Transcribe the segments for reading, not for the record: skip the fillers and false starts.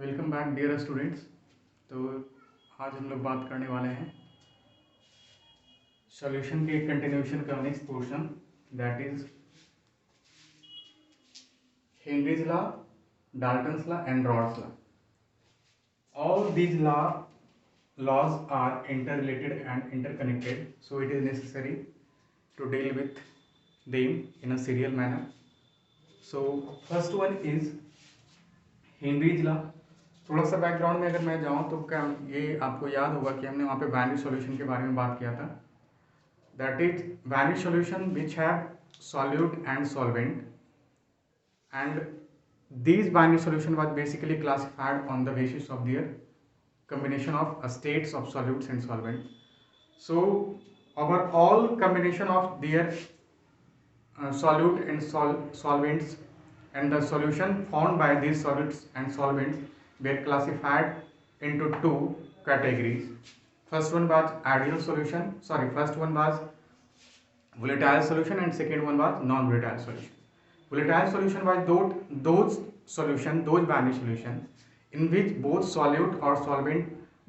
Welcome back dear students. तो आज हम लोग बात करने वाले हैं सॉल्यूशन के कंटिन्यूशन का next portion, that is Henry's law, Dalton's law and rods law. All these laws are interrelated and interconnected, so it is necessary to deal with them in a serial manner. So first one is Henry's law. थोड़ा सा background में अगर मैं जाऊं तो क्या ये आपको याद होगा कि हमने वहाँ पे बाइनरी सॉल्यूशन के बारे में बात किया था. That is binary solution which have solute and solvent, and these binary solution was basically classified on the basis of their combination of states of solutes and solvent. So our all combination of their solute and solvents and the solution found by these solutes and solvents were classified into two categories. First one was ideal solution, first one was volatile solution and second one was non-volatile solution. Volatile solution was those binary solution in which both solute or solvent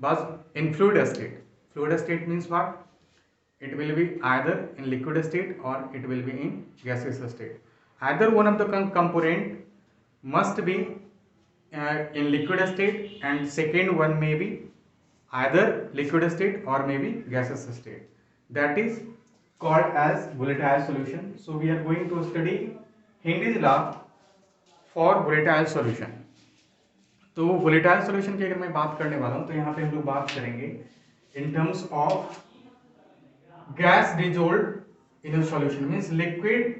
was in fluid state. Fluid state means what? It will be either in liquid state or it will be in gaseous state. Either one of the component must be in liquid state, and second one may be either liquid state or maybe gaseous state. That is called as volatile solution. So we are going to study Henry's law for volatile solution. तो volatile solution की अगर मैं बात करने वाला हूं तो यहाँ पे हम लोग बात करेंगे in terms of gas dissolved in a solution, means liquid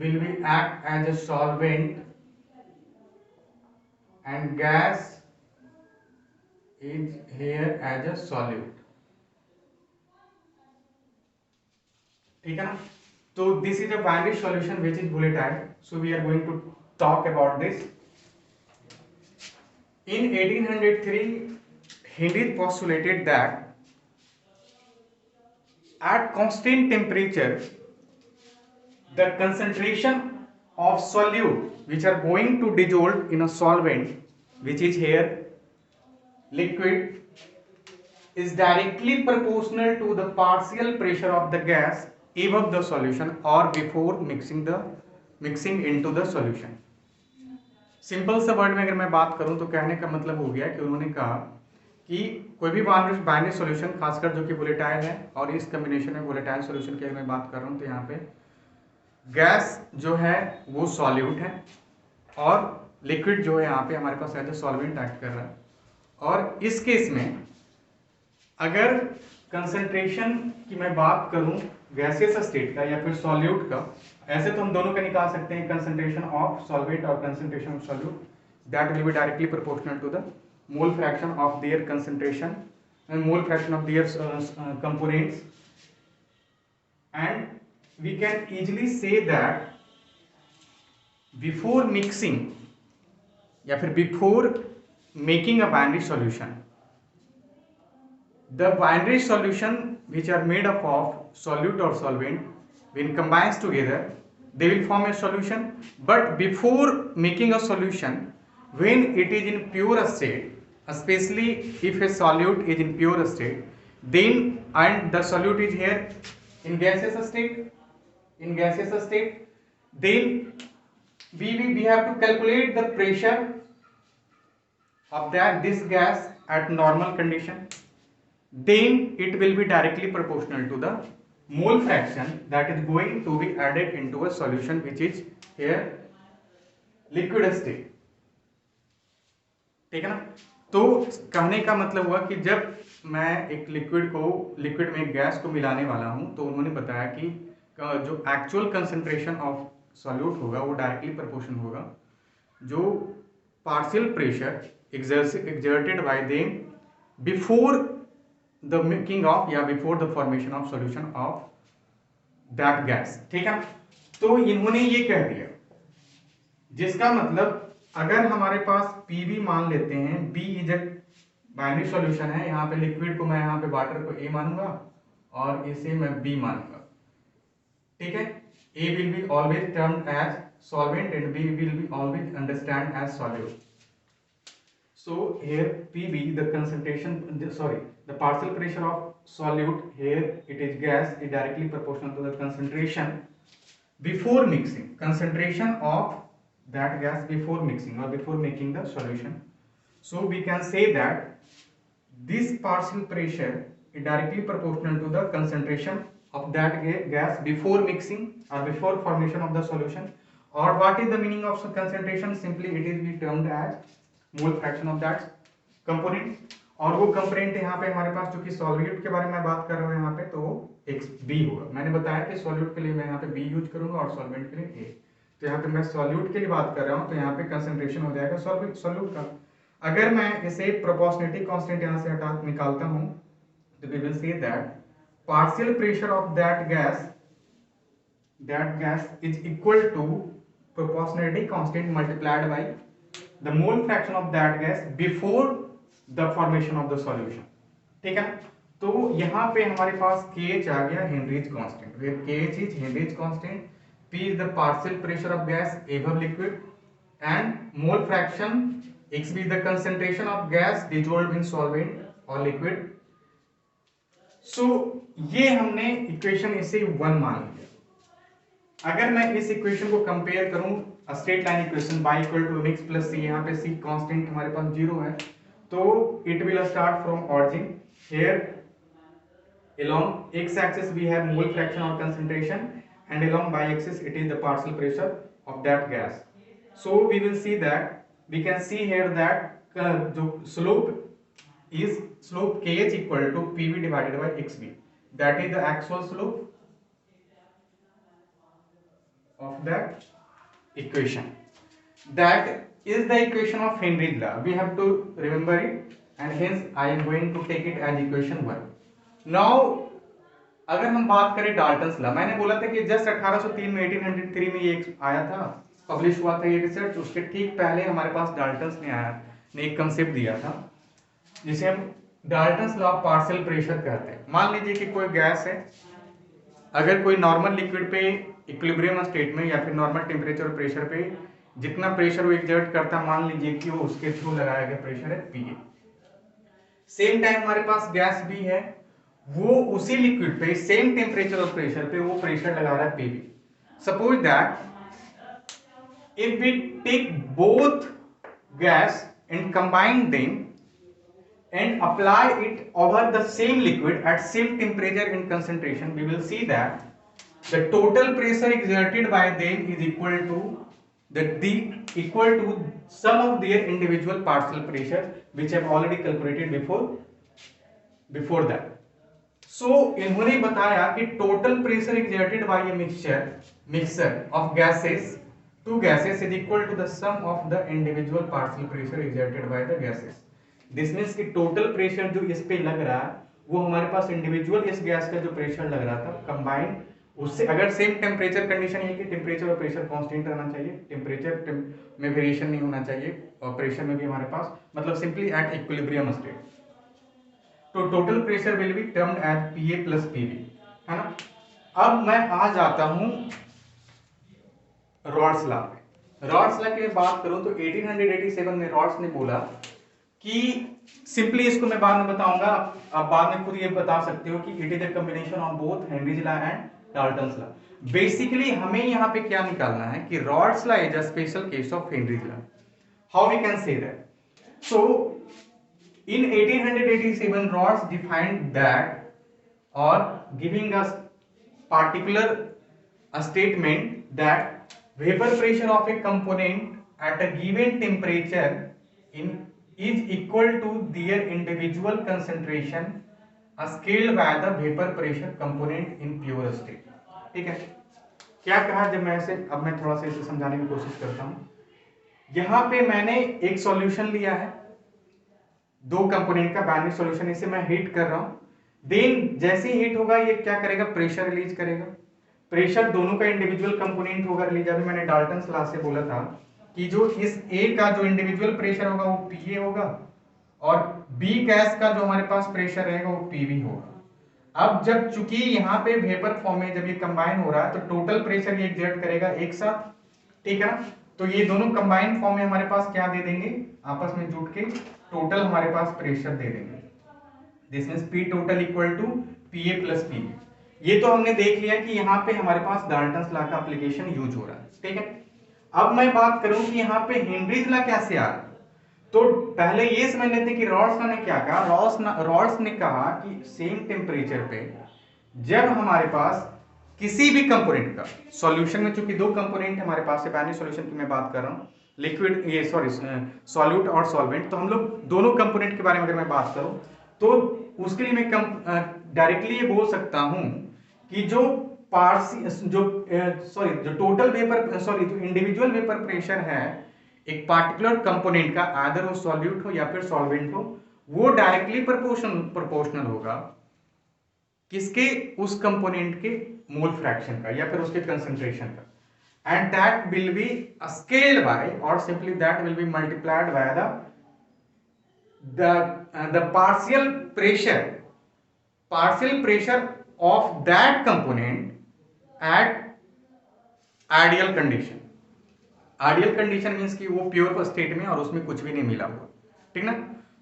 will be act as a solvent and gas is here as a solute. ठीक है ना. तो this is a binary solution which is volatile. So we are going to talk about this. In 1803, Henry postulated that at constant temperature, the concentration of solute which are going to dissolve in a solvent, which is here liquid, is directly proportional to the partial pressure of the gas above the solution or before mixing into the solution. Simple सा word में अगर मैं बात करूं तो कहने का मतलब हो गया कि उन्होंने कहा कि कोई भी बाइनरी सॉल्यूशन, खासकर जो कि वोलेटाइल है, और इस कॉम्बिनेशन में वोलेटाइल सॉल्यूशन की अगर मैं बात कर रहा हूं तो यहाँ पे गैस जो है वो सॉल्यूट है और लिक्विड जो है यहाँ पे हमारे पास एज ए सॉल्वेंट एक्ट कर रहा है. और इस केस में अगर कंसंट्रेशन की मैं बात करूं गैसियस स्टेट का या फिर सॉल्यूट का, ऐसे तो हम दोनों का निकाल सकते हैं, कंसंट्रेशन ऑफ सॉल्वेंट और concentration of solute, that will be directly proportional to the mole fraction of their concentration and mole fraction of their components. And we can easily say that before mixing या फिर before making a binary solution, the binary solution which are made up of solute or solvent when combines together they will form a solution. But before making a solution, when it is in pure state, especially if a solute is in pure state, then and the solute is here in gaseous state, then we have to calculate the pressure of this gas at normal condition. Then it will be directly proportional to the mole fraction that is going to be added into a solution which is here liquid state. ठीक है ना. तो कहने का मतलब हुआ कि जब मैं एक लिक्विड में गैस को मिलाने वाला हूं तो उन्होंने बताया कि जो एक्चुअल कंसंट्रेशन ऑफ सॉल्यूट होगा वो डायरेक्टली प्रोपोर्शनल होगा जो partial pressure exerted by them before the making of या before the formation of solution of that gas. ठीक है. तो इन्होंने ये कह दिया, जिसका मतलब अगर हमारे पास PV मान लेते हैं, B is a binary solution है, यहाँ पे लिक्विड को मैं यहाँ पे वाटर को A मानूंगा और इसे मैं B मानूंगा. ठीक है. A will be always termed as solvent and B will be always understand as solute. So here Pb, the concentration, sorry, the partial pressure of solute, here it is gas, is directly proportional to the concentration before mixing, concentration of that gas before mixing or before making the solution. So we can say that this partial pressure is directly proportional to the concentration of that gas before mixing or before formation of the solution. Or what is the meaning of concentration? Simply it is be termed as mole fraction of that component, और वो component यहाँ पे हमारे पास, चूंकि solute के बारे में बात कर रहा हूँ यहाँ पे, तो वो एक बी होगा। मैंने बताया कि सॉल्यूट के लिए मैं यहाँ पे बी यूज करूंगा और सॉल्वेंट के लिए ए। तो यहाँ पे मैं सॉल्यूट के लिए बात कर रहा हूँ, तो यहाँ पे कंसंट्रेशन हो जाएगा सॉल्यूट का। अगर मैं इसे प्रोपोर्शनलिटी कांस्टेंट यहाँ से हटा निकालता हूँ, तो we will see that partial pressure of that gas is equal to proportionality constant multiplied by the mole fraction of that gas before the formation of the solution। ठीक है, तो यहाँ पे हमारे पास KH आ गया Henrys constant, where KH is Henrys constant, P is the partial pressure of gas above liquid and mole fraction X is the concentration of gas dissolved in solvent or liquid। so ये हमने equation इसे 1 मान लिया। अगर मैं इस equation को compare करूं straight line equation y equal to mx plus c, यहाँ पे c कांस्टेंट हमारे पास 0 है, तो it will start from origin. Here along x axis we have mole fraction or concentration and along y axis it is the partial pressure of that gas। so we will see that we can see here that जो slope kh equal to pv divided by xv, that is the actual slope of that equation, that is the equation of Henry's law, we have to remember it and hence I am going to take it as equation 1। now अगर हम बात करें Dalton's law, मैंने बोला था कि just 1803 में 1803 में ये आया था, पब्लिश हुआ था ये रिसर्च, उसके ठीक पहले हमारे पास डाल्टन्स ने एक कंसेप्ट दिया था जिसे हम Dalton's law of partial pressure कहते हैं। मान लीजिए कि कोई गैस है, अगर कोई नॉर्मल लिक्विड पे इक्विलिब्रियम स्टेट में या फिर नॉर्मल टेम्परेचर और प्रेशर पे जितना प्रेशर वो एग्जर्ट करता है, मान लीजिए कि वो उसके थ्रू लगाया गया प्रेशर है पी। सेम टाइम हमारे पास गैस भी है, वो उसी लिक्विड पे सेम टेम्परेचर और प्रेशर पे वो प्रेशर लगा रहा है P B. Suppose that if we take both gas and combine them and apply it over the same liquid at same temperature and concentration, we will see that the total pressure exerted by them is equal to sum of their individual partial pressure which I have already calculated before that। so इन्होंने बताया कि total pressure exerted by a mixture of gases, two gases is equal to the sum of the individual partial pressure exerted by the gases। This means कि total pressure जो इस पे लग रहा है वो हमारे पास इंडिविजुअल इस गैस का जो प्रेशर लग रहा था कंबाइन उससे, अगर सेम टेम्परेचर कंडीशन है कि टेम्परेचर और प्रेशर कांस्टेंट रहना चाहिए, टेम्परेचर में वेरिएशन नहीं होना चाहिए और प्रेशर में भी हमारे पास मतलब सिंपली एट इक्विलिब्रियम स्टेट, तो total pressure will be termed as P A plus P V, है ना। अब मैं आ जाता हूं रॉड्स लॉ पे। रॉड्स लॉ की बात करूं तो 1887 में रॉड्स ने बोला कि सिंपली इसको मैं बाद में बताऊंगा, आप बाद में खुद ये बता सकते हो कि it is a combination of both Henry's law and Dalton's law. Basically हमें यहाँ पे क्या निकालना है कि Raoult's law is a special case of Henry's law. How we can say that? So in 1887 Raoult's defined that और giving us particular statement that vapour pressure of a component at a given temperature in is equal to their individual concentration scaled by the vapor pressure component in pure state। ठीक है, क्या कहा जब मैं इसे, अब मैं थोड़ा सा इसे समझाने की कोशिश करता हूं। यहां पे मैंने एक सॉल्यूशन लिया है, दो कंपोनेंट का बाइनरी सॉल्यूशन, इसे मैं हीट कर रहा हूं, देन जैसे ही हीट होगा ये क्या करेगा, प्रेशर रिलीज करेगा। प्रेशर दोनों का इंडिविजुअल कंपोनेंट होगा रिलीज। अभी मैंने डाल्टन्स लॉ से बोला था कि जो इस A का जो इंडिविजुअल प्रेशर होगा वो PA होगा और B गैस का जो हमारे पास प्रेशर रहेगा वो PV होगा। अब जब चूंकि यहाँ पे वेपर फॉर्म में जब ये कंबाइन हो रहा है तो टोटल प्रेशर ये एग्जर्ट करेगा एक साथ, ठीक है ना। तो ये दोनों कंबाइंड फॉर्म में हमारे पास क्या दे देंगे, आपस में जुट के टोटल हमारे पास प्रेशर दे देंगे। This means P total equal to P A plus P. ये तो हमने देख लिया कि यहाँ पे हमारे पास डाल्टन्स लॉ का एप्लीकेशन यूज हो रहा है, ठीक है। अब मैं बात करूं कि यहाँ पे हेनरीज लॉ कैसे आ रहा है, तो पहले ये समझ लेते कि रॉल्स ने क्या कहा। रॉल्स ने कहा कि सेम टेम्परेचर पे जब हमारे पास किसी भी कंपोनेंट का सॉल्यूशन में, चूंकि दो कंपोनेंट हमारे पास है, पैनी सॉल्यूशन की मैं बात कर रहा हूँ, लिक्विड ये सॉरी सॉल्यूट और सॉल्वेंट, तो हम लोग दोनों कंपोनेंट के बारे में अगर मैं बात करूं तो उसके लिए मैं डायरेक्टली ये बोल सकता हूं कि जो जो टोटल वेपर सॉरी जो इंडिविजुअल वेपर प्रेशर है एक पार्टिकुलर कंपोनेंट का, आदर वो सॉल्यूट हो या फिर सॉल्वेंट हो, वो डायरेक्टली प्रोपोर्शनल होगा किसके, उस कंपोनेंट के मोल फ्रैक्शन का या फिर उसके कंसंट्रेशन का, and that will be scaled by or simply that will be multiplied by the partial pressure of that component at ideal condition. Ideal condition means कि वो प्योर स्टेट में और उसमें कुछ भी नहीं मिला हुआ, ठीक ना।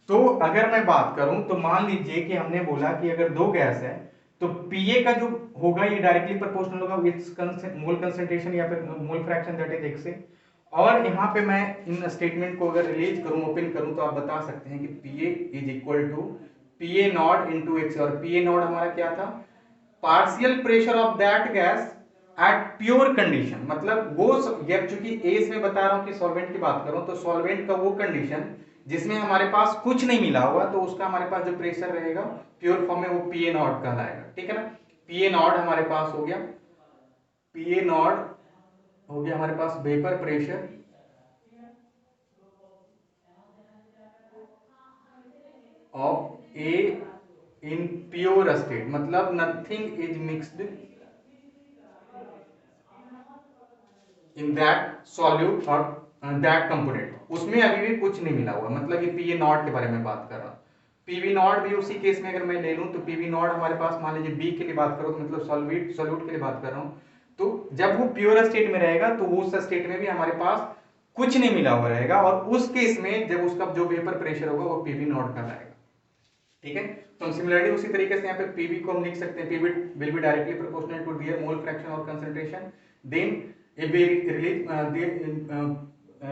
तो अगर मैं बात करूं तो मान लीजिए कि हमने बोला कि अगर दो गैस है तो पीए का जो होगा ये डायरेक्टली प्रोपोर्शनल होगा विद मोल कंसंट्रेशन या फिर mole fraction that is x से। और यहाँ पे मैं इन स्टेटमेंट को अगर रिलीज करूं, ओपन करूं, तो आप बता सकते हैं कि PA is equal to PA not into X, और पीए नॉट हमारा क्या था, partial pressure of that gas at pure condition. मतलब वो जब चूंकि एस में बता रहा हूं कि सॉल्वेंट की बात करूं तो सॉल्वेंट का वो कंडीशन जिसमें हमारे पास कुछ नहीं मिला हुआ, तो उसका हमारे पास जो प्रेशर रहेगा प्योर फॉर्म में वो पीए नॉट कहलाएगा, ठीक है ना। पीए नॉट हमारे पास हो गया, पीए नॉट हो गया हमारे पास vapour pressure of A in pure state, मतलब nothing is mixed in that solute और दैट कंपोनेंट, उसमें अभी भी कुछ नहीं मिला हुआ, मतलब ये पीए नॉट के बारे में बात कर रहा हूं। पीवी नॉट भी उसी केस में अगर मैं ले लूं तो पीवी नॉट हमारे पास मान लीजिए बी के लिए बात करो तो मतलब सॉल्यूट के लिए बात कर रहा हूं, तो जब वो प्योर स्टेट में रहेगा तो उस स्टेट में भी हमारे पास कुछ नहीं मिला हुआ रहेगा, और उस केस में जब उसका जो वेपर प्रेशर होगा वो पीवी नॉट का आएगा, ठीक है। तो सिमिलरली उसी तरीके से यहाँ पे पीवी को हम लिख सकते हैं, P V will be directly proportional to their mole fraction और concentration, then if we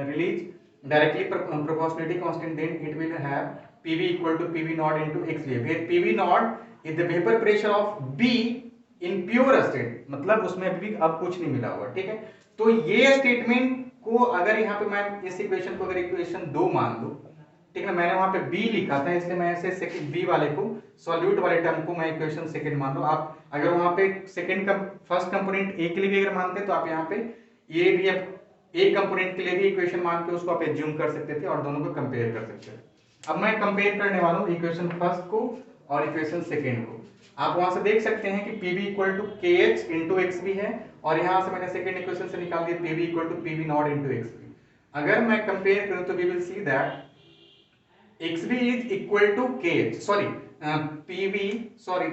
release directly proportionality constant, then it will have pv equal to pv naught into xv, where pv naught is the vapor pressure of b in pure state, मतलब उसमें अभी अब कुछ नहीं मिला हुआ, ठीक है। तो ये स्टेटमेंट को अगर यहाँ पे मैं इस इक्वेशन को अगर इक्वेशन 2 मान लूं, ठीक है, मैंने वहां पे बी लिखा था इसलिए मैं ऐसे सेकंड बी वाले को सॉल्यूट वाले टर्म को मैं इक्वेशन सेकंड मान लूं। आप अगर वहां पे सेकंड का फर्स्ट कंपोनेंट ए के लिए भी अगर मानते तो आप यहाँ पे ये भी एक कंपोनेंट के लिए भी इक्वेशन मान के उसको आप एज्यूम कर सकते थे और दोनों को कंपेयर कर सकते थे। अब मैं कंपेयर करने वाला हूं इक्वेशन फर्स्ट को और इक्वेशन सेकंड को। आप वहां से देख सकते हैं कि pv equal to kh into X भी है, और यहां से मैंने सेकंड इक्वेशन से निकाल दिया pv equal to pv not into X भी। अगर मैं कंपेयर करूं तो we will see that xv is equal to kh, sorry pv sorry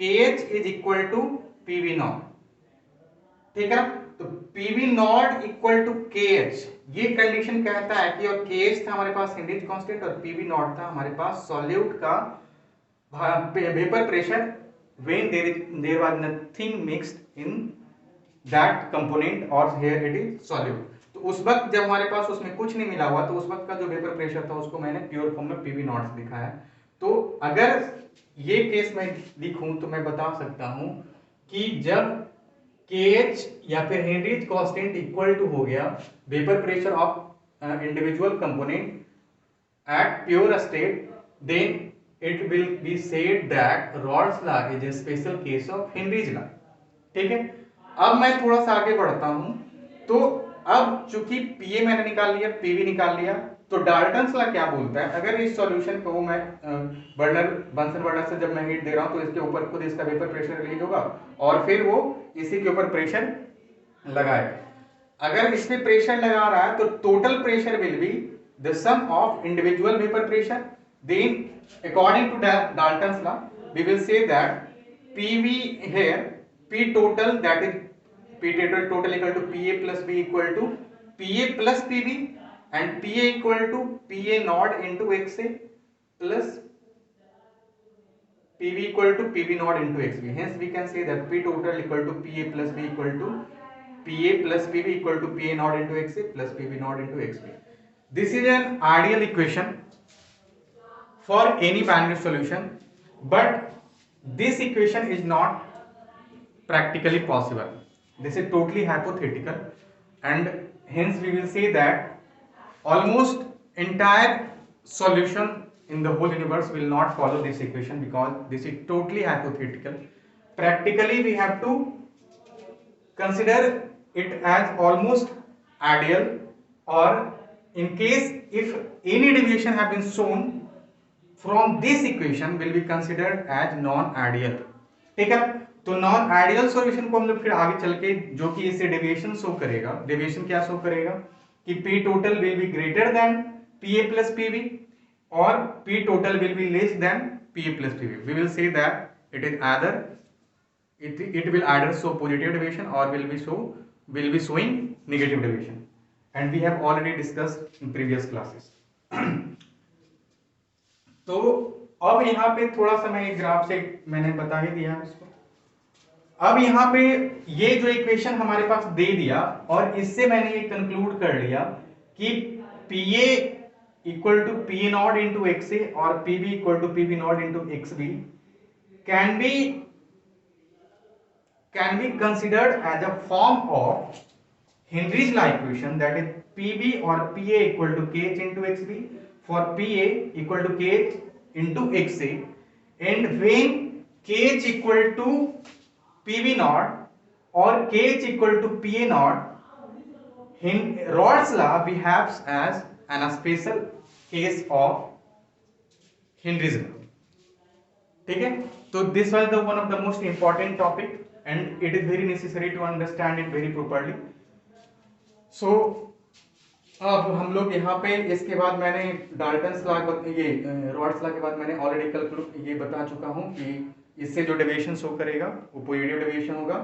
kh is equal to pv naught, ठीक है ना। तो pv naught equal to kh, ये कंडीशन कहता है कि, और kh था हमारे पास हेनरीज कांस्टेंट और pv naught था हमारे पास सॉल्यूट का vapour pressure when there was nothing mixed in that component or here it is solute। तो उस वक्त जब हमारे पास उसमें कुछ नहीं मिला हुआ तो उस वक्त का जो वेपर प्रेशर था उसको मैंने प्योर फॉर्म में पीवी नॉट से दिखाया। तो अगर ये केस मैं लिखूं तो मैं बता सकता हूं कि जब KH या फिर हेनरीज कांस्टेंट इक्वल टू हो गया vapour pressure of individual component at pure state, then it will be said that Rod's law is a special case of Henry's law, ठीक है। अब मैं थोड़ा सा आगे बढ़ता हूं, तो अब चूंकि पीए मैंने निकाल लिया, पीवी निकाल लिया, तो डाल्टन्स लॉ क्या बोलता है, अगर इस सॉल्यूशन को मैं बंसन बर्नर से जब मैं हीट दे रहा हूं तो इसके ऊपर खुद इसका वेपर प्रेशर रिलीज होगा और फिर वो इसी के ऊपर प्रेशर लगाएगा। अगर इस पे प्रेशर लगा रहा है तो total pressure will B the sum of individual vapor pressure, then according to Dalton's law we will say that PV here, P total, that is P total equal to PA plus B equal to PA plus PB, and PA equal to PA naught into XA plus PV equal to PV naught into XB. Hence we can say that P total equal to PA plus B equal to PA plus PV equal to PA naught into XA plus PV naught into XB. This is an ideal equation for any binary solution, but this equation is not practically possible. This is totally hypothetical, and hence we will say that almost entire solution in the whole universe will not follow this equation, because this is totally hypothetical. Practically we have to consider it as almost ideal, or in case if any deviation have been shown from this equation will be considered as non ideal. ठीक है, तो non ideal solution को हम लोग फिर आगे चल के जो कि इससे डेविएशन शो करेगा, डेविएशन क्या शो करेगा कि P total will be greater than PA plus PB or P total will be less than PA plus PB. We will say that it is either it will either show positive deviation or will be showing negative deviation, and we have already discussed in previous classes. तो अब यहाँ पे थोड़ा सा मैं graph से मैंने बता ही दिया इसको. अब यहाँ पे ये जो इक्वेशन हमारे पास दे दिया, और इससे मैंने ये कंक्लूड कर लिया कि PA equal to PA not into XA और PB equal to PB not into XB can be considered as a form of Henry's law equation, that is PB or PA equal to KH into XB for PA equal to KH into XA, and when KH equal to PB naught or KH equal to PA naught, Rod's law behaves as a special case of Henry's law. ठीक है, तो this was the one of the most important topic and it is very necessary to understand it very properly. So अब हम लोग यहाँ पे इसके बाद मैंने डाल्टन्स लॉ ये रॉड्स लॉ के बाद मैंने ऑलरेडी कल ये बता चुका हूँ कि इससे जो डेविएशन शो करेगा वो पॉजिटिव डेविएशन होगा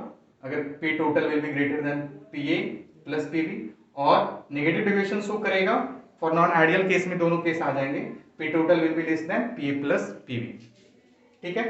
अगर P total will be greater than PA plus PB, और नेगेटिव डेविएशन शो करेगा फॉर नॉन आइडियल केस में दोनों केस आ जाएंगे, P total will be less than PA plus PB. ठीक है.